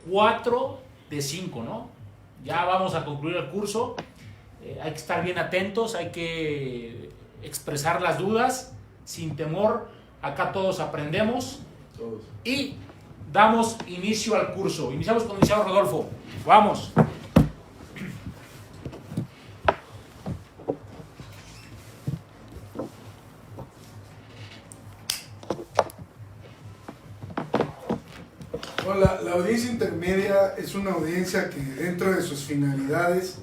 4 de 5, ¿no? Ya vamos a concluir el curso. Hay que estar bien atentos, hay que expresar las dudas sin temor. Acá todos aprendemos. Todos. Y damos inicio al curso. Iniciamos con el licenciado Rodolfo. Vamos. La audiencia intermedia es una audiencia que dentro de sus finalidades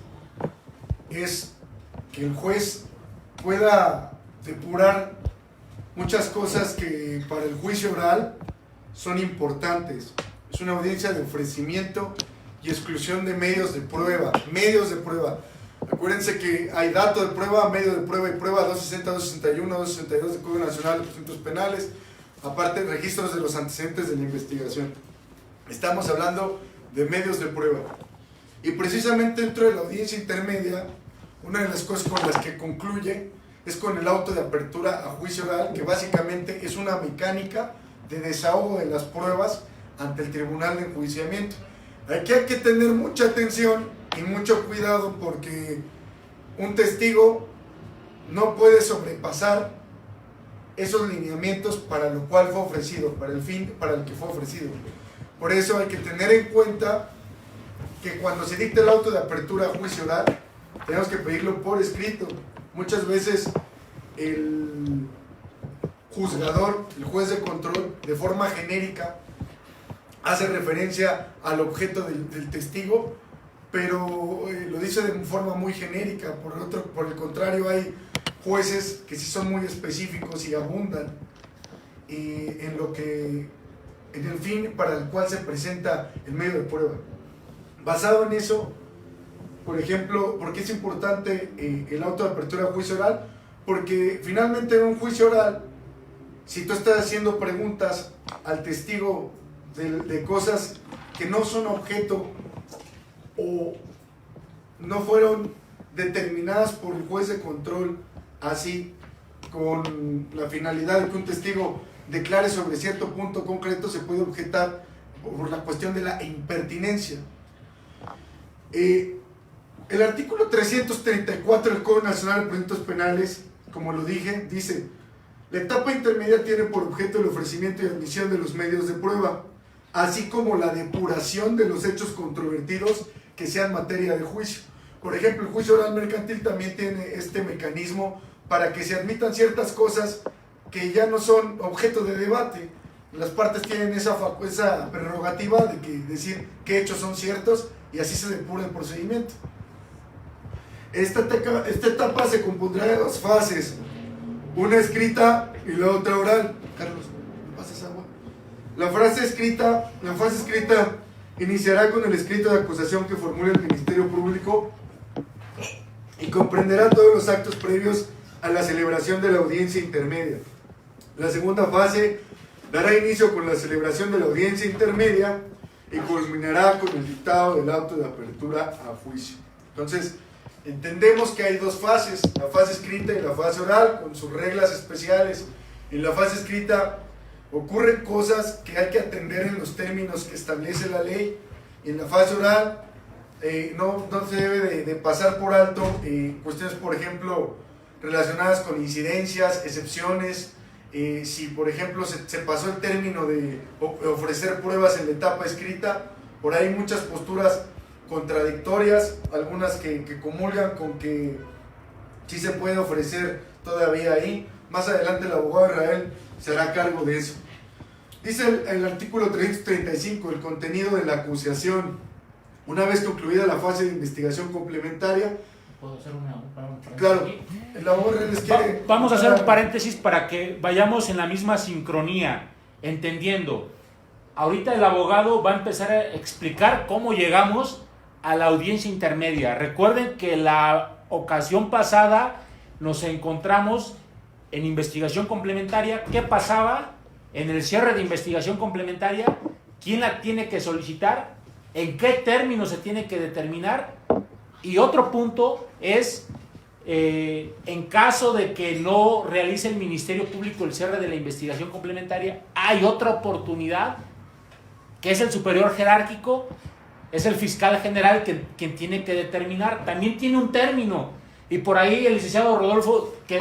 es que el juez pueda depurar muchas cosas que para el juicio oral son importantes. Es una audiencia de ofrecimiento y exclusión de medios de prueba. Medios de prueba. Acuérdense que hay dato de prueba, medio de prueba y prueba 260, 261, 262 del Código Nacional de Procedimientos Penales, aparte registros de los antecedentes de la investigación. Estamos hablando de medios de prueba. Y precisamente dentro de la audiencia intermedia, una de las cosas con las que concluye es con el auto de apertura a juicio oral, que básicamente es una mecánica de desahogo de las pruebas ante el tribunal de enjuiciamiento. Aquí hay que tener mucha atención y mucho cuidado porque un testigo no puede sobrepasar esos lineamientos para lo cual fue ofrecido, para el fin para el que fue ofrecido. Por eso hay que tener en cuenta que cuando se dicta el auto de apertura a juicio oral, tenemos que pedirlo por escrito. Muchas veces el juzgador, el juez de control, de forma genérica, hace referencia al objeto del testigo, pero lo dice de forma muy genérica. Por el contrario, hay jueces que sí son muy específicos y abundan en el fin para el cual se presenta el medio de prueba. Basado en eso, por ejemplo, ¿por qué es importante el auto de apertura a juicio oral? Porque finalmente en un juicio oral, si tú estás haciendo preguntas al testigo de cosas que no son objeto o no fueron determinadas por el juez de control así, con la finalidad de que un testigo declare sobre cierto punto concreto, se puede objetar por la cuestión de la impertinencia. El artículo 334 del Código Nacional de Procedimientos Penales, como lo dije, dice: la etapa intermedia tiene por objeto el ofrecimiento y admisión de los medios de prueba, así como la depuración de los hechos controvertidos que sean materia de juicio. Por ejemplo, el juicio oral mercantil también tiene este mecanismo para que se admitan ciertas cosas que ya no son objeto de debate. Las partes tienen esa prerrogativa de decir qué hechos son ciertos y así se depura el procedimiento. Esta etapa se compondrá de dos fases, una escrita y la otra oral. Carlos, ¿me pasas agua? La fase escrita iniciará con el escrito de acusación que formule el Ministerio Público y comprenderá todos los actos previos a la celebración de la audiencia intermedia. La segunda fase dará inicio con la celebración de la audiencia intermedia y culminará con el dictado del auto de apertura a juicio. Entonces, entendemos que hay dos fases, la fase escrita y la fase oral, con sus reglas especiales. En la fase escrita ocurren cosas que hay que atender en los términos que establece la ley, y en la fase oral no se debe de pasar por alto cuestiones, por ejemplo, relacionadas con incidencias, excepciones. Si por ejemplo se pasó el término de ofrecer pruebas en la etapa escrita, por ahí muchas posturas contradictorias, algunas que comulgan con que sí se puede ofrecer todavía ahí. Más adelante el abogado Israel se hará cargo de eso. Dice el artículo 335, el contenido de la acusación. Una vez concluida la fase de investigación complementaria, ¿puedo hacer un paréntesis? Claro, el abogado les quiere... Vamos a hacer un paréntesis para que vayamos en la misma sincronía, entendiendo. Ahorita el abogado va a empezar a explicar cómo llegamos a la audiencia intermedia. Recuerden que la ocasión pasada nos encontramos en investigación complementaria. ¿Qué pasaba en el cierre de investigación complementaria? ¿Quién la tiene que solicitar? ¿En qué términos se tiene que determinar? Y otro punto es, en caso de que no realice el Ministerio Público el cierre de la investigación complementaria, hay otra oportunidad que es el superior jerárquico, es el fiscal general quien tiene que determinar. También tiene un término, y por ahí el licenciado Rodolfo que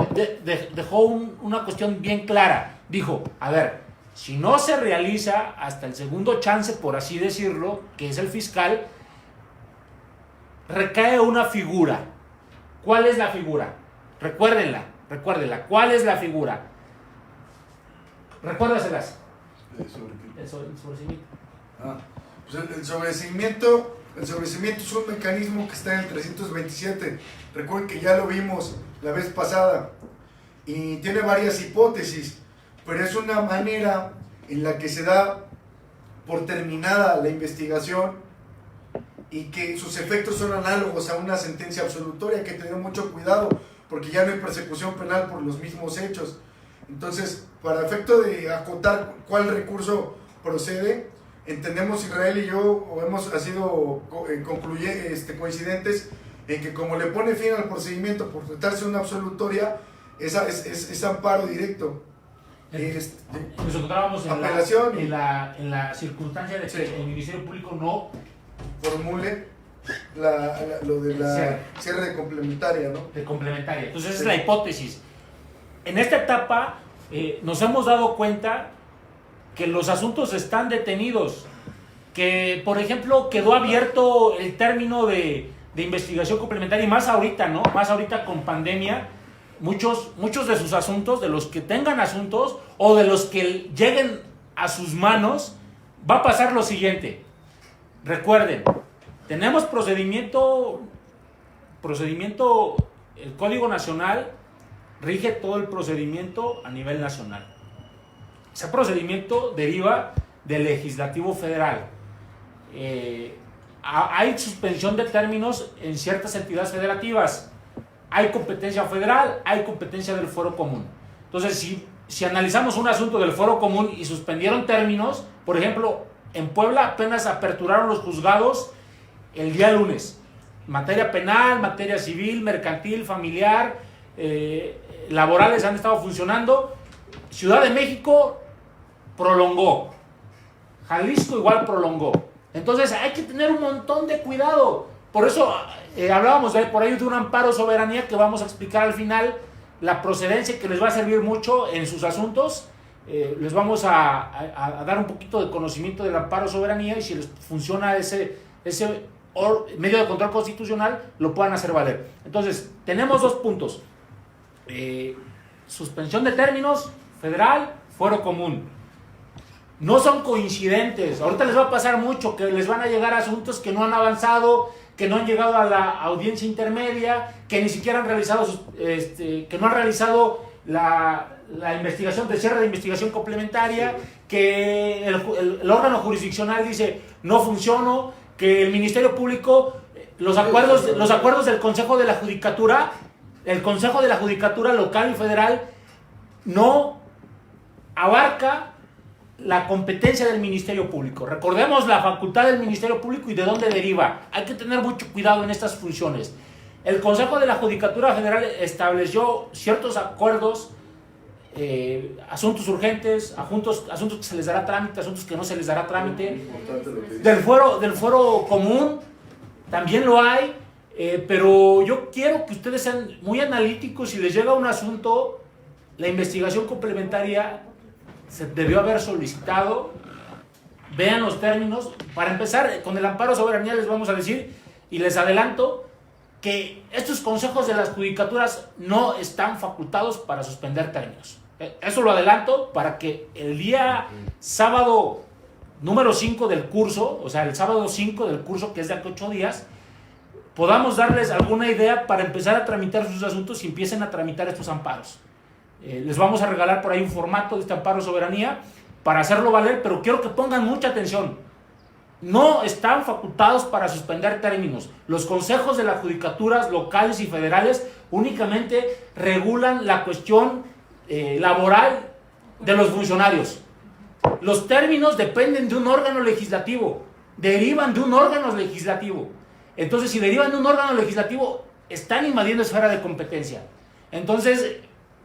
dejó una cuestión bien clara. Dijo, a ver, si no se realiza hasta el segundo chance, por así decirlo, que es el fiscal, recae una figura. ¿Cuál es la figura? Recuérdenla, ¿cuál es la figura? Recuérdaselas. ¿El sobreseimiento? Pues el sobreseimiento es un mecanismo que está en el 327. Recuerden que ya lo vimos la vez pasada y tiene varias hipótesis, pero es una manera en la que se da por terminada la investigación y que sus efectos son análogos a una sentencia absolutoria. Hay que tener mucho cuidado porque ya no hay persecución penal por los mismos hechos. Entonces, para efecto de acotar cuál recurso procede, entendemos, Israel y yo hemos sido coincidentes en que como le pone fin al procedimiento por tratarse de una absolutoria, es amparo directo. Nos encontrábamos apelación en la circunstancia de que el Ministerio Público no formule lo de la cierre de complementaria, ¿no? De complementaria. Entonces, esa es la hipótesis. En esta etapa nos hemos dado cuenta que los asuntos están detenidos, que por ejemplo quedó abierto el término de investigación complementaria, y más ahorita, ¿no? Más ahorita con pandemia, muchos de sus asuntos, de los que tengan asuntos o de los que lleguen a sus manos, va a pasar lo siguiente. Recuerden, tenemos procedimiento, el Código Nacional rige todo el procedimiento a nivel nacional. Ese procedimiento deriva del Legislativo Federal. Hay suspensión de términos en ciertas entidades federativas. Hay competencia federal, hay competencia del Fuero Común. Entonces, si analizamos un asunto del Fuero Común y suspendieron términos, por ejemplo, en Puebla apenas aperturaron los juzgados el día lunes. Materia penal, materia civil, mercantil, familiar, laborales han estado funcionando. Ciudad de México prolongó. Jalisco igual prolongó. Entonces hay que tener un montón de cuidado. Por eso hablábamos por ahí de un amparo soberanía que vamos a explicar al final, la procedencia, que les va a servir mucho en sus asuntos. Les vamos a dar un poquito de conocimiento del amparo soberanía, y si les funciona ese medio de control constitucional, lo puedan hacer valer. Entonces, tenemos dos puntos. Suspensión de términos, federal, Fuero Común. No son coincidentes. Ahorita les va a pasar mucho que les van a llegar asuntos que no han avanzado, que no han llegado a la audiencia intermedia, que ni siquiera han realizado que no han realizado la investigación de cierre de investigación complementaria, que el órgano jurisdiccional dice no funcionó, que el Ministerio Público, los acuerdos del Consejo de la Judicatura, el Consejo de la Judicatura local y federal no abarca la competencia del Ministerio Público. Recordemos la facultad del Ministerio Público y de dónde deriva. Hay que tener mucho cuidado en estas funciones. El Consejo de la Judicatura Federal estableció ciertos acuerdos, asuntos urgentes, asuntos que se les dará trámite, asuntos que no se les dará trámite. Del fuero común también lo hay, pero yo quiero que ustedes sean muy analíticos. Si les llega un asunto, la investigación complementaria se debió haber solicitado. Vean los términos. Para empezar, con el amparo soberanía les vamos a decir, y les adelanto, que estos consejos de las judicaturas no están facultados para suspender términos. Eso lo adelanto para que el día sábado número 5 del curso, o sea, el sábado 5 del curso, que es de aquí a 8 días, podamos darles alguna idea para empezar a tramitar sus asuntos y empiecen a tramitar estos amparos. Les vamos a regalar por ahí un formato de este amparo soberanía para hacerlo valer, pero quiero que pongan mucha atención. No están facultados para suspender términos. Los consejos de las judicaturas locales y federales únicamente regulan la cuestión laboral de los funcionarios. Los términos dependen de un órgano legislativo, derivan de un órgano legislativo. Entonces, si derivan de un órgano legislativo, están invadiendo esfera de competencia. Entonces,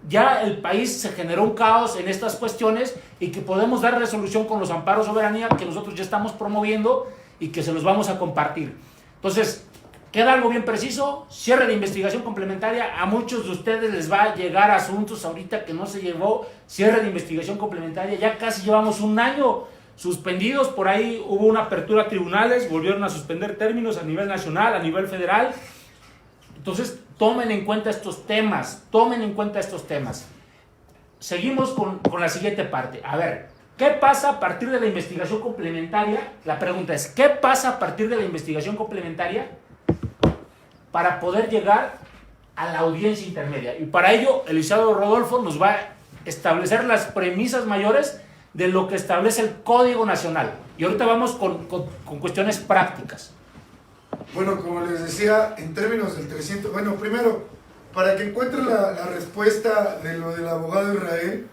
ya el país se generó un caos en estas cuestiones y que podemos dar resolución con los amparos de soberanía que nosotros ya estamos promoviendo y que se los vamos a compartir. Entonces, queda algo bien preciso: cierre de investigación complementaria. A muchos de ustedes les va a llegar asuntos ahorita que no se llevó cierre de investigación complementaria. Ya casi llevamos un año suspendidos. Por ahí hubo una apertura a tribunales, volvieron a suspender términos a nivel nacional, a nivel federal. Entonces, tomen en cuenta estos temas, Seguimos con la siguiente parte. A ver, ¿qué pasa a partir de la investigación complementaria? La pregunta es, ¿qué pasa a partir de la investigación complementaria para poder llegar a la audiencia intermedia? Y para ello, el licenciado Rodolfo nos va a establecer las premisas mayores de lo que establece el Código Nacional. Y ahorita vamos con cuestiones prácticas. Bueno, como les decía, en términos del 300... Bueno, primero, para que encuentren la respuesta de lo del abogado Israel,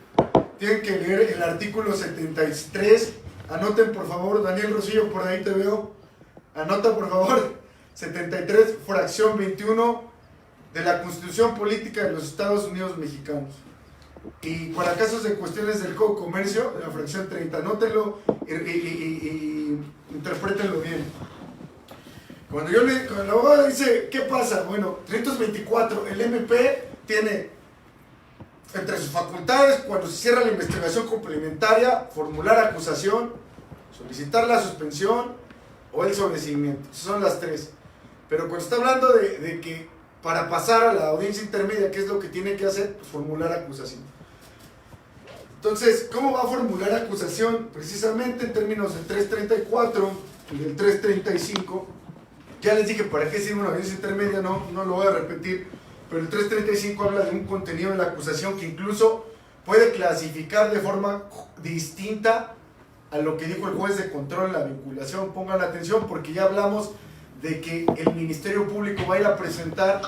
tienen que leer el artículo 73. Anoten, por favor, Daniel Rosillo, por ahí te veo. Anota, por favor, 73, fracción 21 de la Constitución Política de los Estados Unidos Mexicanos. Y para casos de cuestiones del Código Comercio, la fracción 30, anótenlo y interprétenlo bien. Cuando el abogado dice, ¿qué pasa? Bueno, 324, el MP tiene entre sus facultades, cuando se cierra la investigación complementaria, formular acusación, solicitar la suspensión o el sobreseimiento. Esas son las tres. Pero cuando está hablando de que para pasar a la audiencia intermedia, ¿qué es lo que tiene que hacer? Pues formular acusación. Entonces, ¿cómo va a formular acusación? Precisamente en términos del 334 y del 335. Ya les dije para qué sirve una audiencia intermedia, no lo voy a repetir, pero el 335 habla de un contenido de la acusación que incluso puede clasificar de forma distinta a lo que dijo el juez de control en la vinculación. Pongan atención porque ya hablamos de que el Ministerio Público va a ir a presentar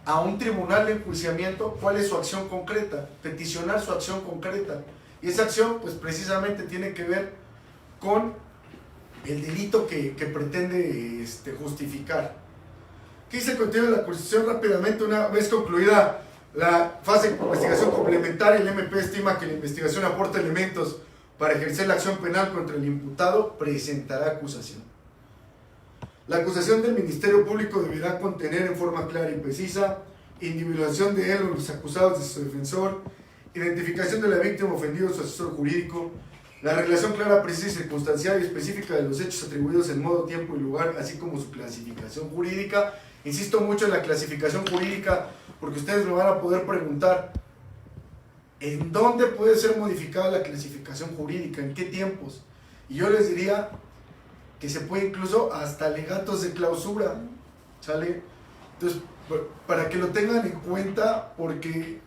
a un tribunal de enjuiciamiento cuál es su acción concreta, peticionar su acción concreta. Y esa acción pues precisamente tiene que ver con el delito que pretende justificar. ¿Qué dice el contenido de la acusación? Rápidamente, una vez concluida la fase de investigación complementaria, el MP estima que la investigación aporta elementos para ejercer la acción penal contra el imputado, presentará acusación. La acusación del Ministerio Público deberá contener en forma clara y precisa individuación de él o los acusados de su defensor, identificación de la víctima ofendida o su asesor jurídico, la relación clara, precisa y circunstancial y específica de los hechos atribuidos en modo, tiempo y lugar, así como su clasificación jurídica. Insisto mucho en la clasificación jurídica porque ustedes me van a poder preguntar ¿en dónde puede ser modificada la clasificación jurídica? ¿En qué tiempos? Y yo les diría que se puede incluso hasta alegatos de clausura, ¿sale? Entonces, para que lo tengan en cuenta, porque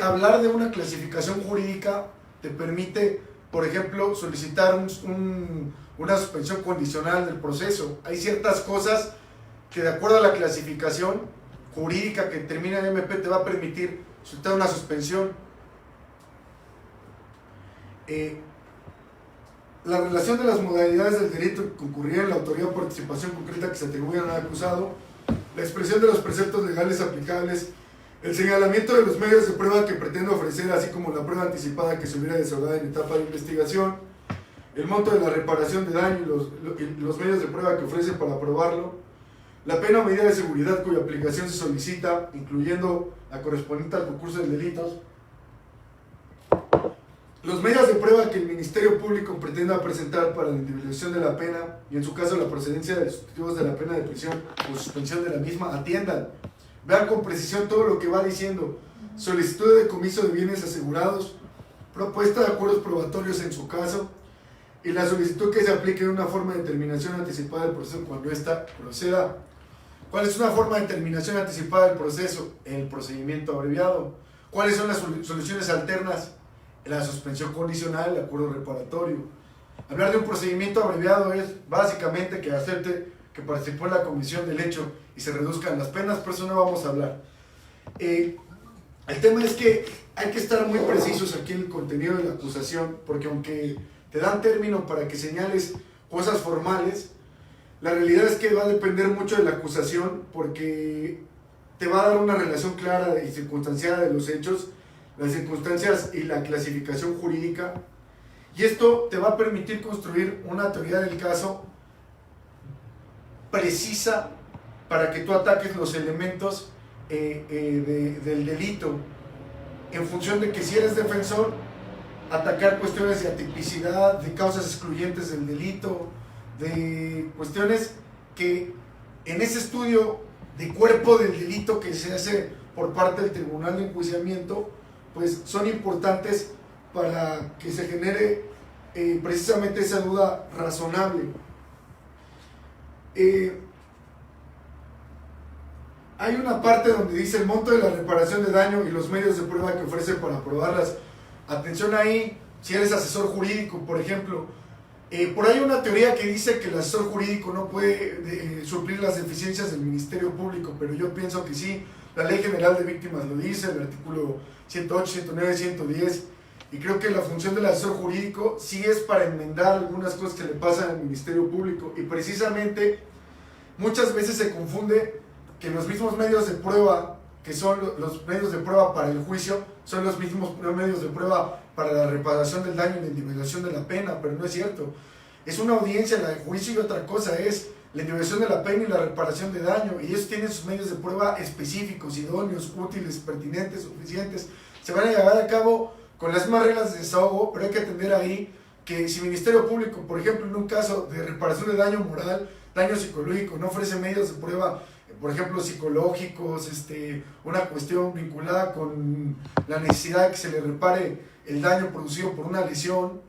hablar de una clasificación jurídica te permite, por ejemplo, solicitar una suspensión condicional del proceso. Hay ciertas cosas que de acuerdo a la clasificación jurídica que termina el MP te va a permitir solicitar una suspensión. La relación de las modalidades del delito que concurriría en la autoridad o participación concreta que se atribuyan al acusado, la expresión de los preceptos legales aplicables, el señalamiento de los medios de prueba que pretende ofrecer, así como la prueba anticipada que se hubiera desahogado en etapa de investigación, el monto de la reparación de daño y los medios de prueba que ofrece para probarlo, la pena o medida de seguridad cuya aplicación se solicita, incluyendo la correspondiente al concurso de delitos, los medios de prueba que el Ministerio Público pretenda presentar para la individuación de la pena y en su caso la procedencia de los sustitutivos de la pena de prisión o suspensión de la misma, atiendan. Vean con precisión todo lo que va diciendo. Solicitud de decomiso de bienes asegurados, propuesta de acuerdos probatorios en su caso y la solicitud que se aplique de una forma de terminación anticipada del proceso cuando ésta proceda. ¿Cuál es una forma de terminación anticipada del proceso? El procedimiento abreviado. ¿Cuáles son las soluciones alternas? La suspensión condicional, el acuerdo reparatorio. Hablar de un procedimiento abreviado es básicamente que acepte que participó en la comisión del hecho y se reduzcan las penas, por eso no vamos a hablar. El tema es que hay que estar muy precisos aquí en el contenido de la acusación, porque aunque te dan término para que señales cosas formales, la realidad es que va a depender mucho de la acusación, porque te va a dar una relación clara y circunstanciada de los hechos, las circunstancias y la clasificación jurídica, y esto te va a permitir construir una teoría del caso precisa para que tú ataques los elementos del delito, en función de que si eres defensor, atacar cuestiones de atipicidad, de causas excluyentes del delito, de cuestiones que en ese estudio de cuerpo del delito que se hace por parte del Tribunal de Enjuiciamiento, pues son importantes para que se genere precisamente esa duda razonable. Hay una parte donde dice el monto de la reparación de daño y los medios de prueba que ofrece para probarlas. Atención ahí, si eres asesor jurídico, por ejemplo, por ahí hay una teoría que dice que el asesor jurídico no puede suplir las deficiencias del Ministerio Público, pero yo pienso que sí. La Ley General de Víctimas lo dice, el artículo 108, 109, 110, y creo que la función del asesor jurídico sí es para enmendar algunas cosas que le pasan al Ministerio Público, y precisamente muchas veces se confunde que los mismos medios de prueba, que son los medios de prueba para el juicio, son los mismos medios de prueba para la reparación del daño y la indemnización de la pena, pero no es cierto. Es una audiencia la de juicio y otra cosa es la indemnización de la pena y la reparación de daño, y ellos tienen sus medios de prueba específicos, idóneos, útiles, pertinentes, suficientes. Se van a llevar a cabo con las mismas reglas de desahogo, pero hay que atender ahí que si el Ministerio Público, por ejemplo, en un caso de reparación de daño moral, daño psicológico, no ofrece medios de prueba, por ejemplo, psicológicos, una cuestión vinculada con la necesidad de que se le repare el daño producido por una lesión,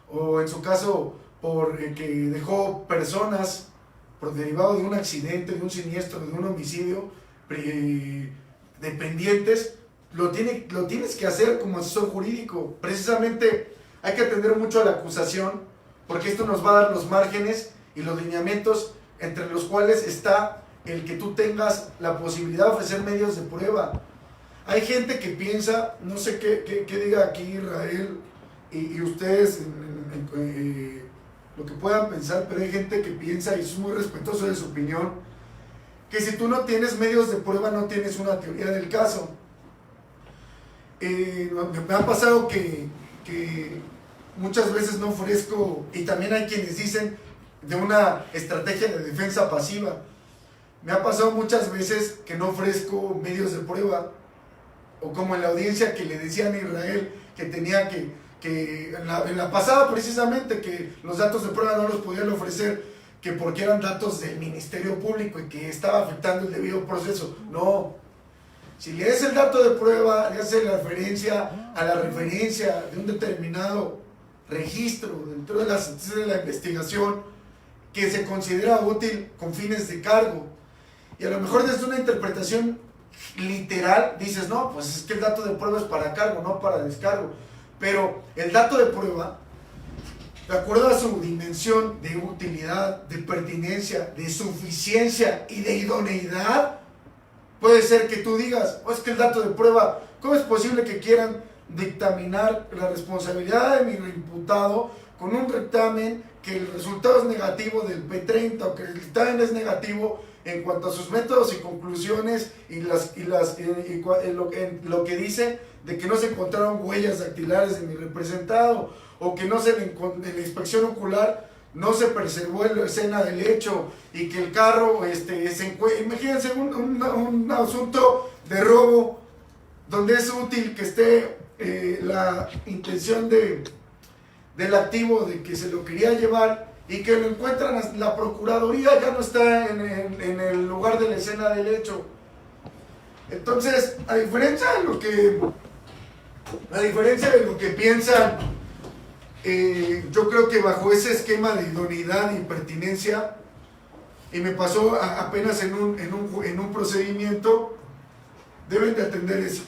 o en su caso, por que dejó personas por derivado de un accidente, de un siniestro, de un homicidio, dependientes, lo tienes que hacer como asesor jurídico. Precisamente hay que atender mucho a la acusación, porque esto nos va a dar los márgenes y los lineamientos entre los cuales está el que tú tengas la posibilidad de ofrecer medios de prueba. Hay gente que piensa, no sé qué diga aquí Israel y ustedes lo que puedan pensar, pero hay gente que piensa, y es muy respetuoso de su opinión, que si tú no tienes medios de prueba no tienes una teoría del caso. Me ha pasado que muchas veces no ofrezco, y también hay quienes dicen de una estrategia de defensa pasiva. Me ha pasado muchas veces que no ofrezco medios de prueba, o como en la audiencia que le decían a Israel que tenía que en la pasada precisamente, que los datos de prueba no los podían ofrecer, que porque eran datos del Ministerio Público y que estaba afectando el debido proceso. No, si le des el dato de prueba, le hace la referencia a la referencia de un determinado registro dentro de la investigación que se considera útil con fines de cargo. Y a lo mejor desde una interpretación literal dices, no, pues es que el dato de prueba es para cargo, no para descargo. Pero el dato de prueba, de acuerdo a su dimensión de utilidad, de pertinencia, de suficiencia y de idoneidad, puede ser que tú digas, oh, es que el dato de prueba, ¿cómo es posible que quieran dictaminar la responsabilidad de mi imputado con un dictamen que el resultado es negativo del P30, o que el dictamen es negativo en cuanto a sus métodos y conclusiones y lo que dice de que no se encontraron huellas dactilares de mi representado, o que en la inspección ocular no se preservó la escena del hecho, y que el carro imagínense un asunto de robo donde es útil que esté la intención del activo de que se lo quería llevar, y que lo encuentran, la procuraduría ya no está en el lugar de la escena del hecho. Entonces, a diferencia de lo que piensan, yo creo que bajo ese esquema de idoneidad y pertinencia, y me pasó apenas en un procedimiento, deben de atender eso.